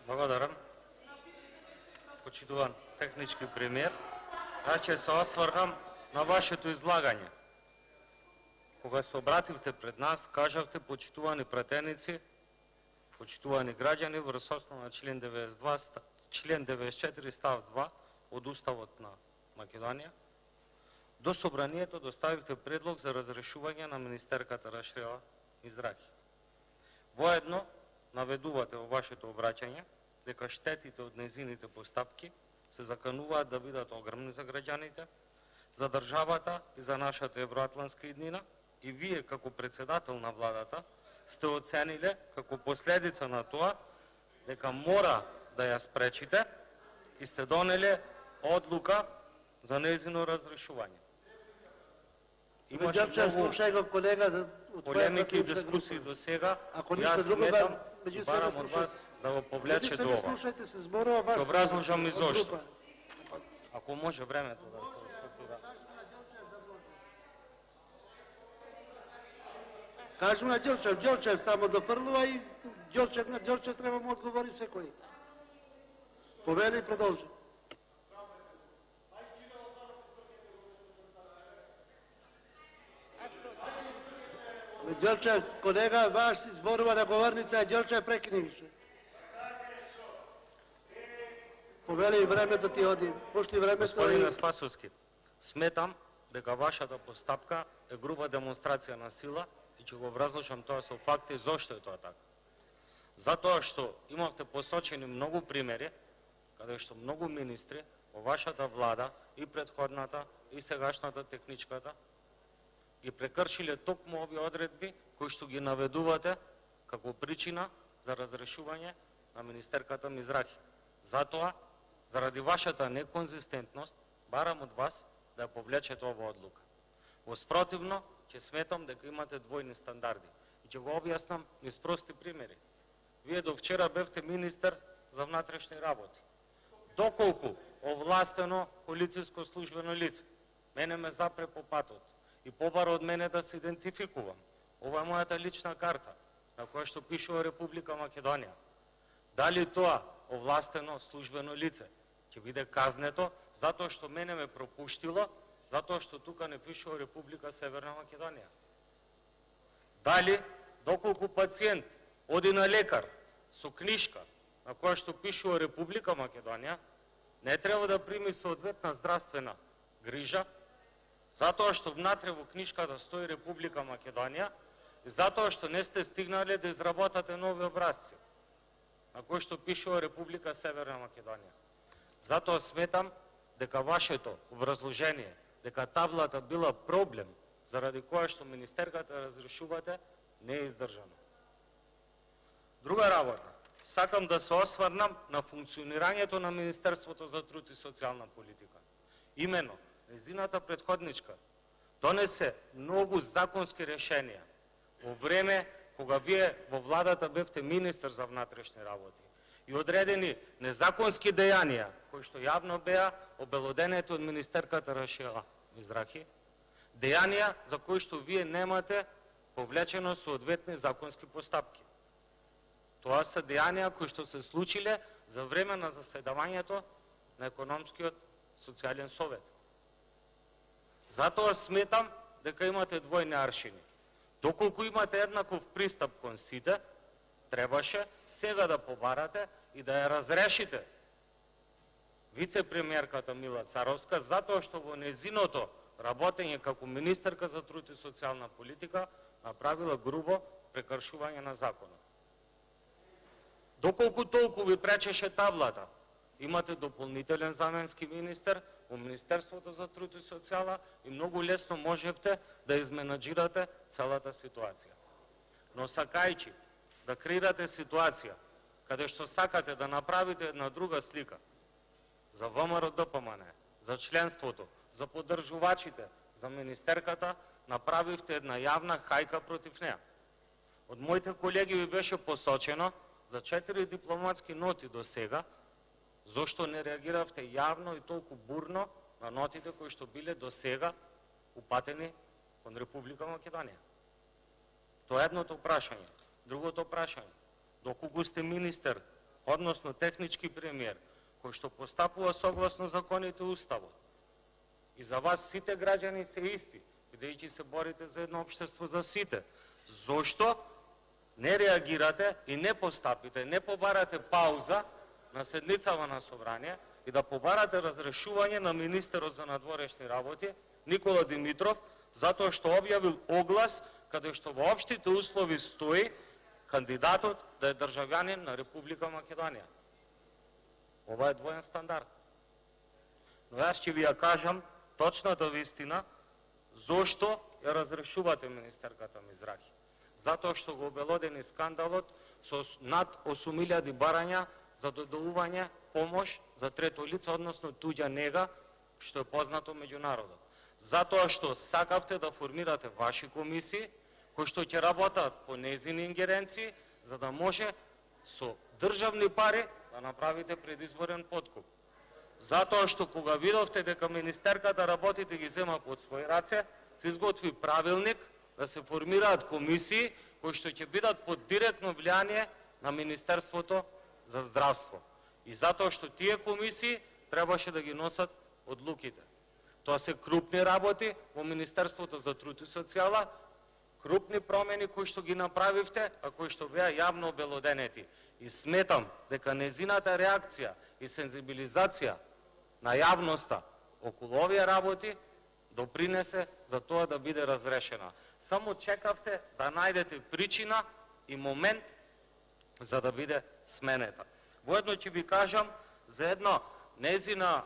Благодарам. Почитуван технички премиер, аз ќе се осврнам на вашето излагање. Кога се обративте пред нас, кажавте, почитувани пратеници, почитувани граѓани, врз основа на член 94 став 2 од Уставот на Македонија, до собранието доставивте предлог за разрешување на министерката Рашева Мизрахи. Воедно наведувате во вашето обраќање дека штетите од незините постапки се закануваат да бидат огромни за граѓаните, за државата и за нашата евроатлантска иднина, и вие како председател на владата сте оцениле како последица на тоа дека мора да ја спречите и сте донеле одлука за незино разрешување. Имаше многу полемики и дискусии до сега. Јас сметам и барам од вас да го повлечете ова. Ќе образложам и зошто. Ако може времето да се респектира. Кажу на Ѓорчев тамо дофрлува и на Ѓорчев треба му одговори секој. Повели и продолжи. Ѓорчев, колега, ваш си зборува на говорница, а Ѓорчев прекини више. Повели и времето ти оди. Пушти времето. Господине Спасовски, сметам дека вашата постапка е груба демонстрација на сила и ќе го образложам тоа со факти зошто е тоа така. Затоа што имавте посочени многу примери каде што многу министри во вашата влада, и претходната, и сегашната техничката, ги прекршиле токму овие одредби кои што ги наведувате како причина за разрешување на министерката Мизрахи. Затоа, заради вашата неконзистентност, барам од вас да ја повлечете ова одлука. Во спротивно, ќе сметам дека имате двојни стандарди. И ќе го објаснам низ прости примери. Вие до вчера бевте министер за внатрешни работи. Доколку овластено полициско службено лице мене ме запре по патот и побара од мене да се идентификувам, ова е мојата лична карта, на која што пишува Република Македонија. Дали тоа овластено службено лице ќе биде казнето затоа што мене ме пропуштило, затоа што тука не пишува Република Северна Македонија? Дали, доколку пациент оди на лекар со книжка на која што пишува Република Македонија, не треба да прими соодветна здравствена грижа, затоа што внатре во книжката стои Република Македонија и затоа што не сте стигнале да изработате нови образци на кои што пишува Република Северна Македонија. Затоа сметам дека вашето образложение дека таблата била проблем заради која што министерката разрешувате не е издржано. Друга работа, сакам да се осврнам на функционирањето на Министерството за труд и социјална политика. Имено, незината претходничка донесе многу законски решенија во време кога вие во владата бевте министер за внатрешни работи и одредени незаконски дејанија кои што јавно беа обелоденети од министерката Рашева Мизрахи, дејанија за кои што вие немате повлечено соодветни законски постапки. Тоа се дејанија кои што се случиле за време на заседавањето на Економскиот социјален совет. Затоа сметам дека имате двојни аршини. Доколку имате еднаков пристап кон сите, требаше сега да побарате и да ја разрешите вице-премиерката Мила Царовска, затоа што во незиното работење како министерка за труд и социјална политика направила грубо прекршување на законот. Доколку толку ви пречеше таблата, имате дополнителен заменски министер во Министерството за труд и социјала и многу лесно можевте да изменаџирате целата ситуација. Но сакајќи да креирате ситуација каде што сакате да направите една друга слика за ВМРО ДПМН, за членството, за поддржувачите, за министерката, направивте една јавна хајка против неа. Од моите колеги ви беше посочено за 4 дипломатски ноти до сега, зошто не реагиравте јавно и толку бурно на нотите кои што биле до сега упатени кон Република Македонија? Тоа е едното прашање. Другото прашање, доколку сте министер односно технички премиер, кој што постапува согласно законите и уставот. И за вас сите граѓани се исти, бидејќи се борите за едно општество за сите. Зошто не реагирате и не постапите, не побарате пауза на седницава на собрание и да побарате разрешување на министерот за надворешни работи Никола Димитров, затоа што објавил оглас каде што во општите услови стои кандидатот да е државјанин на Република Македонија. Ова е двоен стандард. Но јас ќе ви ја кажам точната вистина зошто ја разрешувате министерката Мизрахи. Затоа што го обелодени скандалот со над 8.000 барања за додолување помош за трето лице, односно туѓа нега, што е познато меѓу народот. Затоа што сакавте да формирате ваши комисии, кои што ќе работат по незини ингеренции, за да може со државни пари да направите предизборен подкуп. Затоа што кога видовте дека министерката работите ги зема под своји раце, се изготви правилник да се формираат комисии кои што ќе бидат под директно влијание на Министерството за здравство. И затоа што тие комисии требаше да ги носат одлуките. Тоа се крупни работи во Министерството за труд и социјала, крупни промени кои што ги направивте, а кои што беа јавно обелоденети. И сметам дека незината реакција и сензибилизација на јавноста околу овие работи допринесе за тоа да биде разрешена. Само чекавте да најдете причина и момент за да биде сменета. Воедно ќе ви кажам за една незина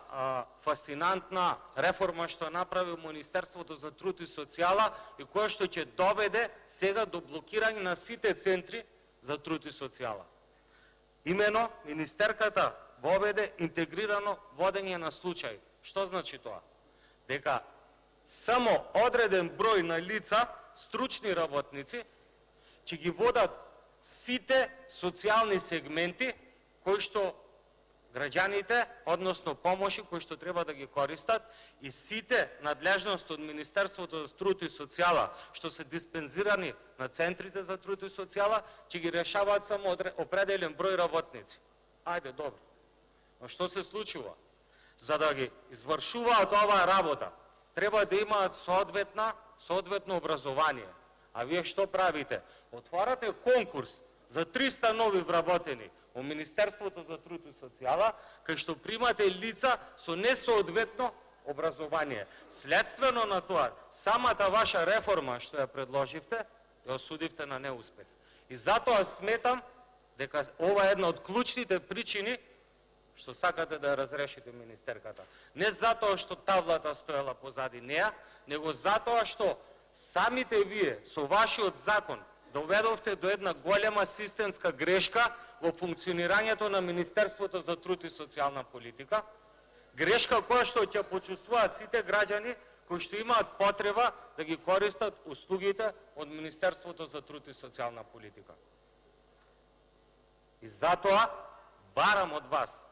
фасцинантна реформа што направи Министерството за труд и социјала и која што ќе доведе сега до блокирање на сите центри за труд и социјала. Имено, министерката воведе интегрирано водење на случај. Што значи тоа? Дека само одреден број на лица, стручни работници, ќе ги водат сите социјални сегменти кои што граѓаните, односно помоши кои што треба да ги користат и сите надлежности од Министерството за труд и социјала што се диспензирани на центрите за труд и социјала, ќе ги решаваат само определен број работници. Ајде, добро. Но што се случува? За да ги извршуваат оваа работа, треба да имаат соодветно образование. А вие што правите? Отварате конкурс за 300 нови вработени во Министерството за труд и социјала, кај што примате лица со несоодветно образование. Следствено на тоа, самата ваша реформа што ја предложивте, ја осудивте на неуспех. И затоа сметам дека ова е една од клучните причини што сакате да ја разрешите министерката. Не затоа што таблата стоела позади неа, него затоа што самите вие со вашиот закон доведовте до една голема системска грешка во функционирањето на Министерството за труд и социјална политика, грешка која што ќе почувствуваат сите граѓани кои што имаат потреба да ги користат услугите од Министерството за труд и социјална политика. И затоа барам од вас,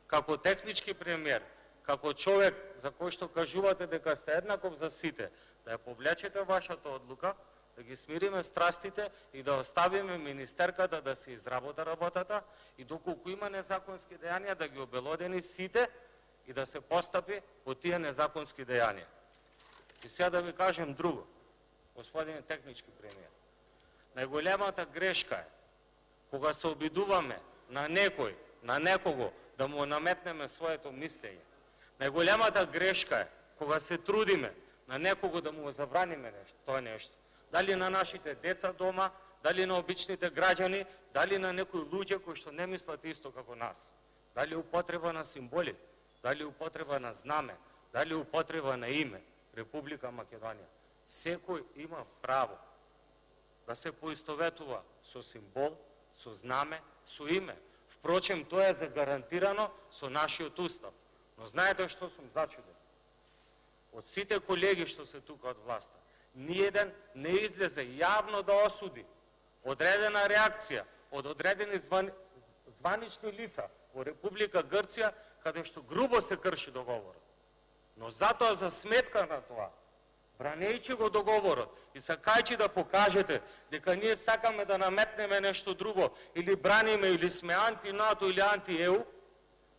како технички премиер, како човек за кој што кажувате дека сте еднаков за сите, да ја повлечете вашата одлука, да ги смириме страстите и да оставиме министерката да се изработа работата и доколку има незаконски дејанија да ги обелодени сите и да се постапи по тие незаконски дејанија. И сега да ви кажем друго, господин технички премиер. Најголемата грешка е кога се обидуваме на некој, на некого да му наметнеме своето мислење. Најголемата грешка е кога се трудиме на некого да му забраниме нешто, тоа нешто. Дали на нашите деца дома, дали на обичните граѓани, дали на некои луѓе кои што не мислат исто како нас. Дали употреба на символи, дали употреба на знаме, дали употреба на име, Република Македонија. Секој има право да се поистоветува со символ, со знаме, со име. Впрочем, тоа е загарантирано со нашиот устав. Но знаете што сум зачуден? Од сите колеги што се тука од власта, ниеден не излезе јавно да осуди одредена реакција од одредени званични лица во Република Грција, каде што грубо се крши договорот. Но затоа за сметка на тоа, бранејќи го договорот и сакајќи да покажете дека ние сакаме да наметнеме нешто друго или браниме или сме анти-НАТО или анти-ЕУ,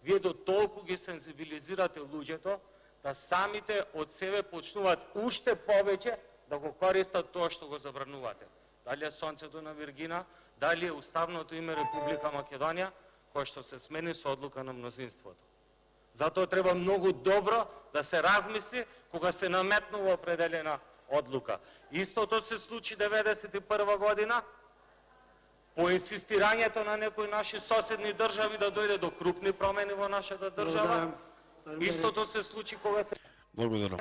вие до толку ги сензибилизирате луѓето да самите од себе почнуваат уште повеќе да го користат тоа што го забранувате. Дали е сонцето на Виргина, дали е уставното име Република Македонија, кој што се смени со одлука на мнозинството. Затоа треба многу добро да се размисли кога се наметнува определена одлука. Истото се случи 1991 година, по инсистирањето на некои наши соседни држави да дојде до крупни промени во нашата држава. Истото се случи кога се... Благодарам.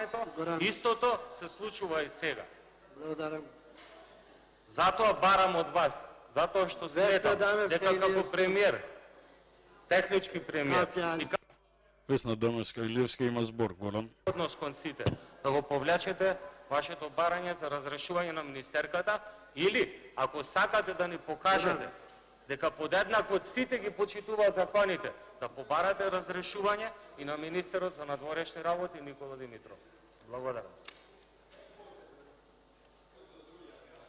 Истото се случува и сега. Благодарам. Затоа барам од вас, затоа што сметам дека како премиер, технички премиер и Весна Дамевска Илиевска има збор, Горан. однос кон сите, да го повлечете вашето барање за разрешување на министерката или, ако сакате да ни покажете дека подеднакво сите ги почитуваат законите, да побарате разрешување и на министерот за надворешни работи Никола Димитров. Благодарам.